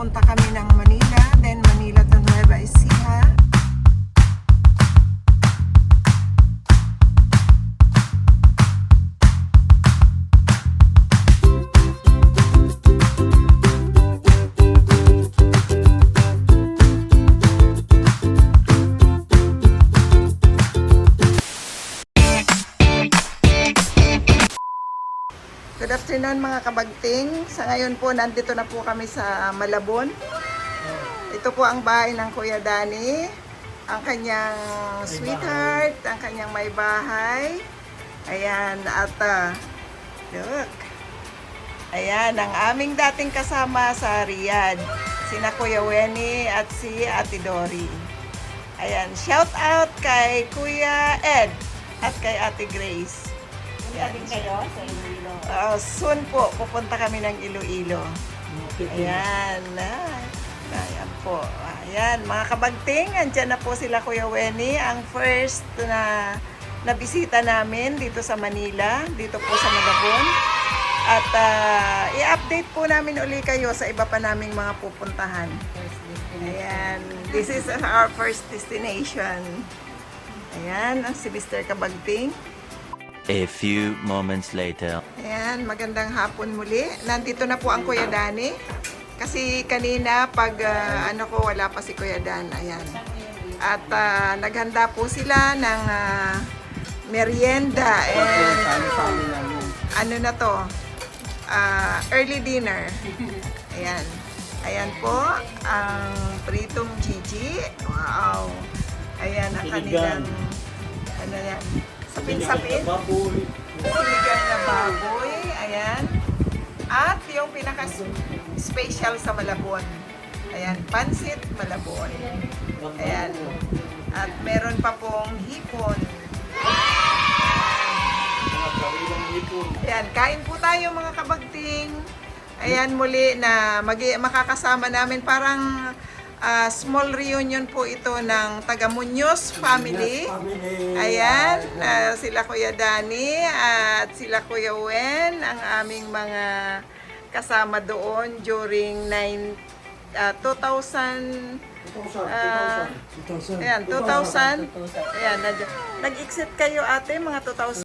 papunta kami ng Manila, then Manila to Nueva Ecija. Good afternoon mga kabagting. Sa ngayon po, nandito na po kami sa Malabon. Ito po ang bahay ng Kuya Danny. Ang kanyang sweetheart, ang kanyang may bahay. Ayan, at look. Ayan, ang aming dating kasama sa Riyadh. Sina Kuya Wenny at si Ate Dory. Ayan, shout out kay Kuya Ed at kay Ate Grace. Punta din kayo sa Iloilo. Soon po, pupunta kami ng Iloilo. Ayan. Ayan po. Ayan, mga kabagting, andyan na po sila Kuya Wenny. Ang first na bisita namin dito sa Manila, dito po sa Malabon. At i-update po namin uli kayo sa iba pa naming mga pupuntahan. Ayan, this is our first destination. Ayan, ang si Mr. Kabagting. A few moments later. Ayan, magandang hapon muli. Nandito na po ang Kuya Danny. Kasi kanina pag wala pa si Kuya Dan. Ayan. At naghanda po sila ng merienda and ano na to? Early dinner. Ayan. Ayan po ang pritong Gigi. Wow. Ayan ang kanilang ano yan? Sapin-sapin. Sinigang na baboy. Ayan. At yung pinaka-special sa Malabon. Ayan. Pansit Malabon. Ayan. At meron pa pong hipon. Ayan. Kain po tayo mga kabagting. Ayan muli na makakasama namin parang small reunion po ito ng taga Muñoz family. Ayan, sila Kuya Danny at sila Kuya Wen, ang aming mga kasama doon during 2000. Ayan, 2000. Ayan, nag-exit kayo ate, mga 2000.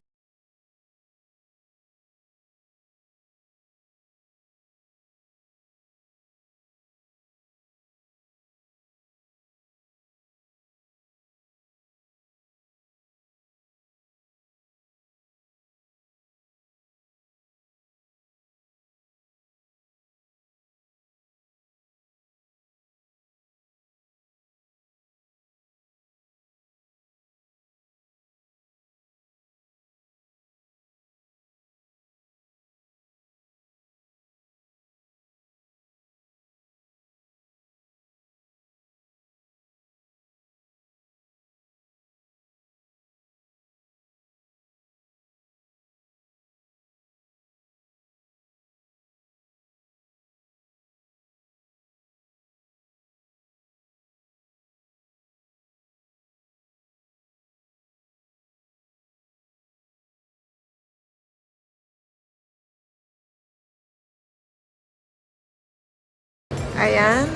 Ayan,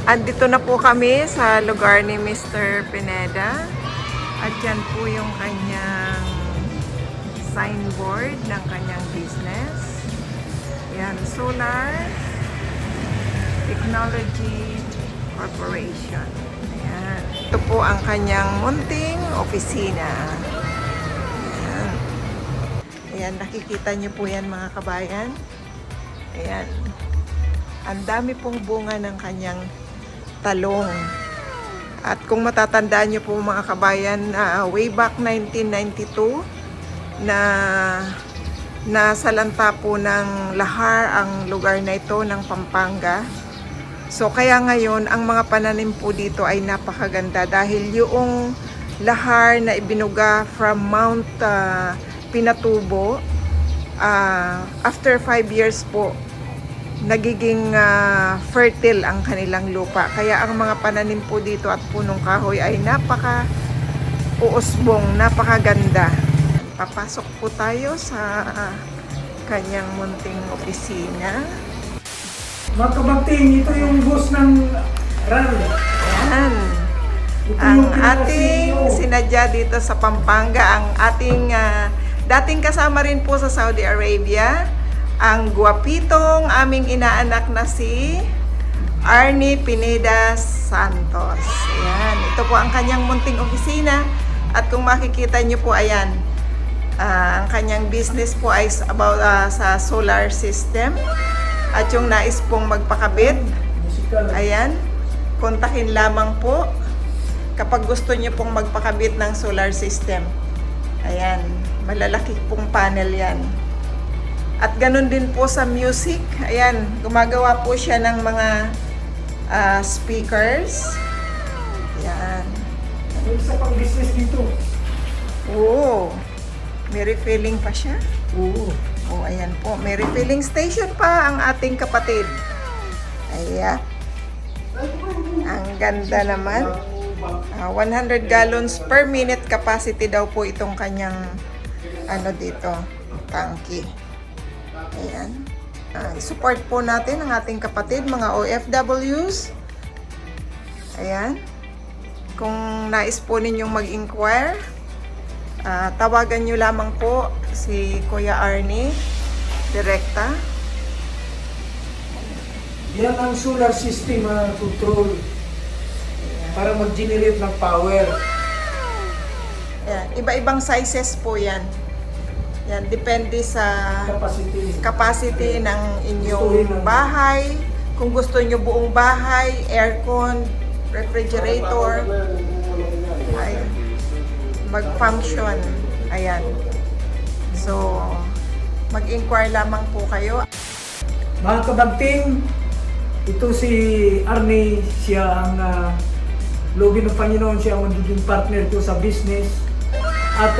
andito na po kami sa lugar ni Mr. Pineda. At yan po yung kanyang signboard ng kanyang business. Ayan, Solar Technology Corporation. Ayan. Ito po ang kanyang munting opisina. Ayan. Ayan, nakikita niyo po yan mga kabayan. Ayan. Ang dami pong bunga ng kanyang talong. At kung matatandaan niyo po mga kabayan, way back 1992 na nasalanta po ng lahar ang lugar na ito ng Pampanga. So kaya ngayon ang mga pananim po dito ay napakaganda dahil yung lahar na ibinuga from Mount Pinatubo, after 5 years po nagiging fertile ang kanilang lupa. Kaya ang mga pananim po dito at punong kahoy ay napaka-uusbong, napakaganda. Papasok po tayo sa kanyang munting opisina. Mga kabagting, ito yung boss ng RAL. Yan. Ito Ang yung ating pinaka-CEO. sinadya dito sa Pampanga, ang ating dating kasama rin po sa Saudi Arabia, ang guwapitong aming inaanak na si Arnie Pineda Santos. Ayan, ito po ang kanyang munting opisina at kung makikita nyo po, ayan, ang kanyang business po ay about sa solar system at yung nais pong magpakabit, Musical. ayan, kontakin lamang po kapag gusto nyo pong magpakabit ng solar system. Ayan, malalaki pong panel yan. At ganun din po sa music. Ayan, gumagawa po siya ng mga speakers. Ayan. May isa pang business dito. Oo. May refilling pa siya. Oo. Oh, ayan po. May refilling station pa ang ating kapatid. Ayan. Ang ganda naman. 100 gallons per minute capacity daw po itong kanyang ano dito, tangke. Ayan. Support po natin ang ating kapatid, mga OFWs. Ayan. Kung nais po ninyong mag-inquire, tawagan nyo lamang po si Kuya Arnie direkta. Yan ang solar system control para mag-generate ng power. Ayan. Iba-ibang sizes po yan. Yan, depende sa capacity ng inyong bahay. Kung gusto nyo buong bahay, aircon, refrigerator, ay mag-function. Ayan. So, mag-inquire lamang po kayo. Mga kabagting, ito si Arnie, siya ang lobi ng Panginoon, siya ang magiging partner ko sa business. At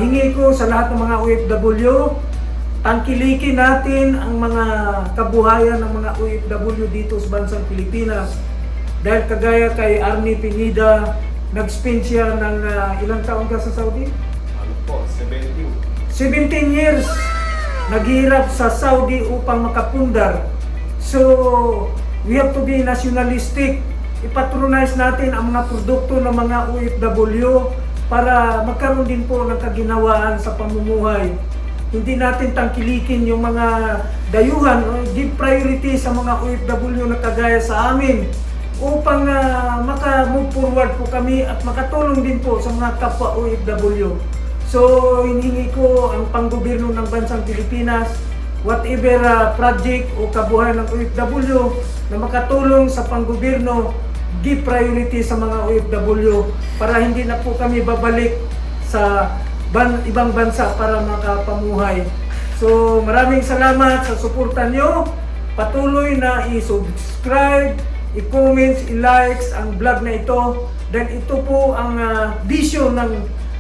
hingi ko sa lahat ng mga OFW, tangkilikin natin ang mga kabuhayan ng mga OFW dito sa bansang Pilipinas. Dahil kagaya kay Arnie Pineda, nag-spend siya ng ilang taon ka sa Saudi? Ano po, 17. 17 years naghihirap sa Saudi upang makapundar. So, we have to be nationalistic. Ipatronize natin ang mga produkto ng mga OFW para magkaroon din po ng kaginawaan sa pamumuhay. Hindi natin tangkilikin yung mga dayuhan, give priority sa mga OFW na kagaya sa amin upang maka-move forward po kami at makatulong din po sa mga kapwa OFW. So, hinihingi ko ang panggobyerno ng bansang Pilipinas, whatever project o kabuhayan ng OFW na makatulong sa panggobyerno, give priority sa mga OFW para hindi na po kami babalik sa ibang bansa para makapamuhay. So, maraming salamat sa suporta nyo. Patuloy na i-subscribe, i-comments, i-likes ang vlog na ito. Dahil ito po ang vision ng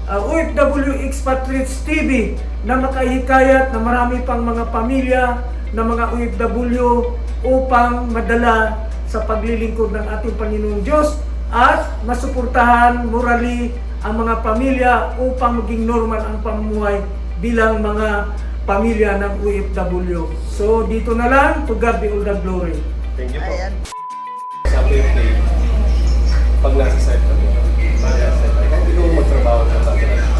OFW Expatriates TV na makahikayat na marami pang mga pamilya na mga OFW upang madala sa paglilingkod ng ating Panginoong Diyos at masuportahan morally ang mga pamilya upang maging normal ang pamumuhay bilang mga pamilya ng OFW. So dito na lang, to God be all the glory. Thank you po. Ayan. Sabi yung play, pag nasa site kami, hindi ko magtrabaho sa Panginoon.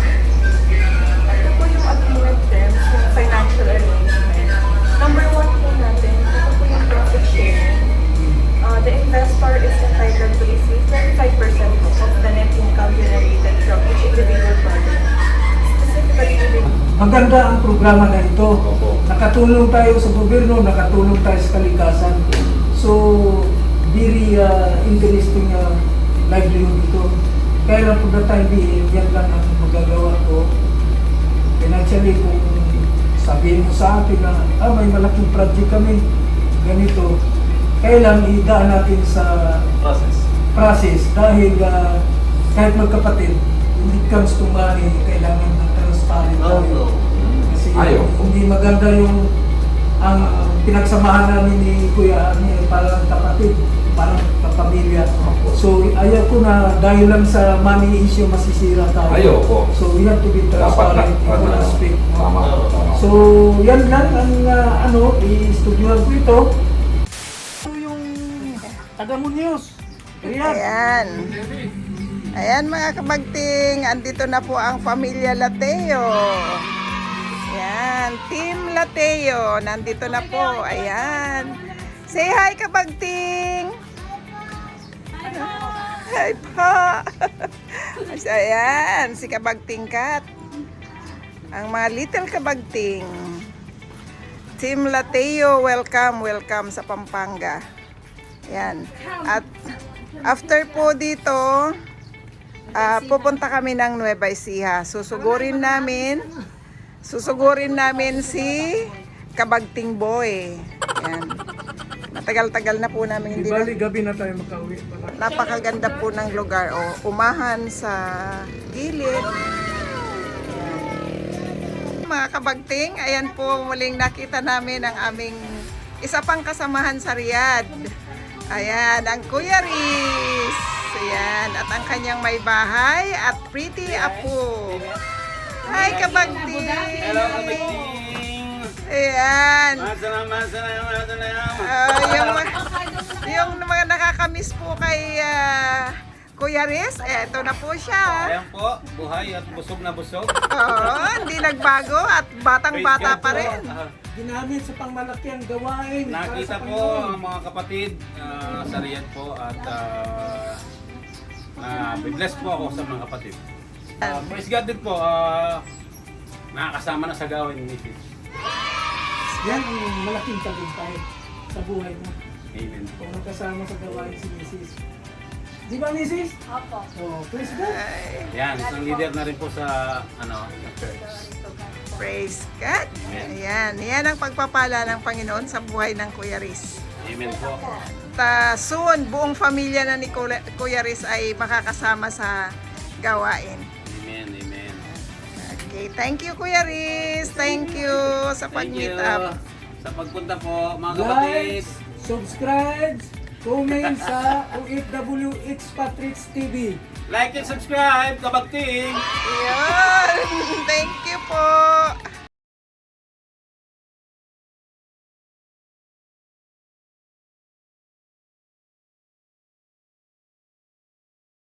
Ito po yung agreement terms, yung financial arrangement. Number 1 po natin, ito po yung profit sharing. The investor is entitled to receive 25% of the net income generated from each individual project. Specifically, Maganda ang programa na ito. Nakatulong tayo sa gobyerno, nakatulong tayo sa kalikasan. So, very interesting livelihood ito. Kaya lang po na time being, yan lang ang magagawa ko. Financially, kung sabihin mo sa akin na may malaking project kami, ganito, kaya lang idaan natin sa process dahil kahit magkapatid, when it comes to money, kailangan ng transparent tayo. Kasi hindi maganda yung ang pinagsamahan namin ni Kuya Arnie parang kapatid, parang kapamilya. So ayaw ko na dahil lang sa money issue masisira tayo. Ayoko. So we have to be transparent in all aspect. Tama. So yan lang ang i-studyohan ko ito. Taga-Muñoz. Riyadh. Ayan. Ayan mga kabagting, andito na po ang pamilya Lateo. Ayan, Team Lateo, nandito na po. Ayan. Say hi kabagting. Hi pa. Ayan, si Kabagting Kat. Ang mga little kabagting. Team Lateo, welcome, welcome sa Pampanga. Ayan. At after po dito, pupunta kami ng Nueva Ecija. Susugurin namin si Kabagting Boy. Ayan. Matagal-tagal na po namin hindi Bali, gabi na tayo makauwi. napakaganda po ng lugar. O, umahan sa gilid. Ayan. Mga kabagting, ayan po muling nakita namin ang aming isa pang kasamahan sa Riyadh. Ayan, ang Kuya Riz. Ayan, at ang kanyang may bahay at pretty apo. Hi, kabagting! Hello, kabagting! Ayan. Masalamat. Yung mga nakakamiss po kay Kuya Riz, ito na po siya. Ayan po, buhay at busog na busog. Oo, hindi nagbago at batang-bata pa rin. Ginamit sa pangmalaki ang gawain. para Nakita sa po Panginoon. ang mga kapatid sa Riyadh po at bless po ako sa mga kapatid. Praise God din po, nakakasama na sa gawain ni Mrs. Yan ang malaking tagumpay sa buhay mo. Amen po. Kung magkasama sa gawain si Mrs. Di ba, Mrs.? Opo. Oh, praise God. Yan, isang leader na rin po sa sa church. Praise God. Ayan, yan ang pagpapala ng Panginoon sa buhay ng Kuya Riz. Amen po. Soon, buong pamilya na ni Kuya Riz ay makakasama sa gawain. Amen, amen. Okay, thank you Kuya Riz. Thank you sa Thank you. pag-meet up. Sa pagpunta po, mga kapatid. Like, subscribe, comment sa OFW Expatriates TV. Like and subscribe, kabagting! Yun. Thank you po.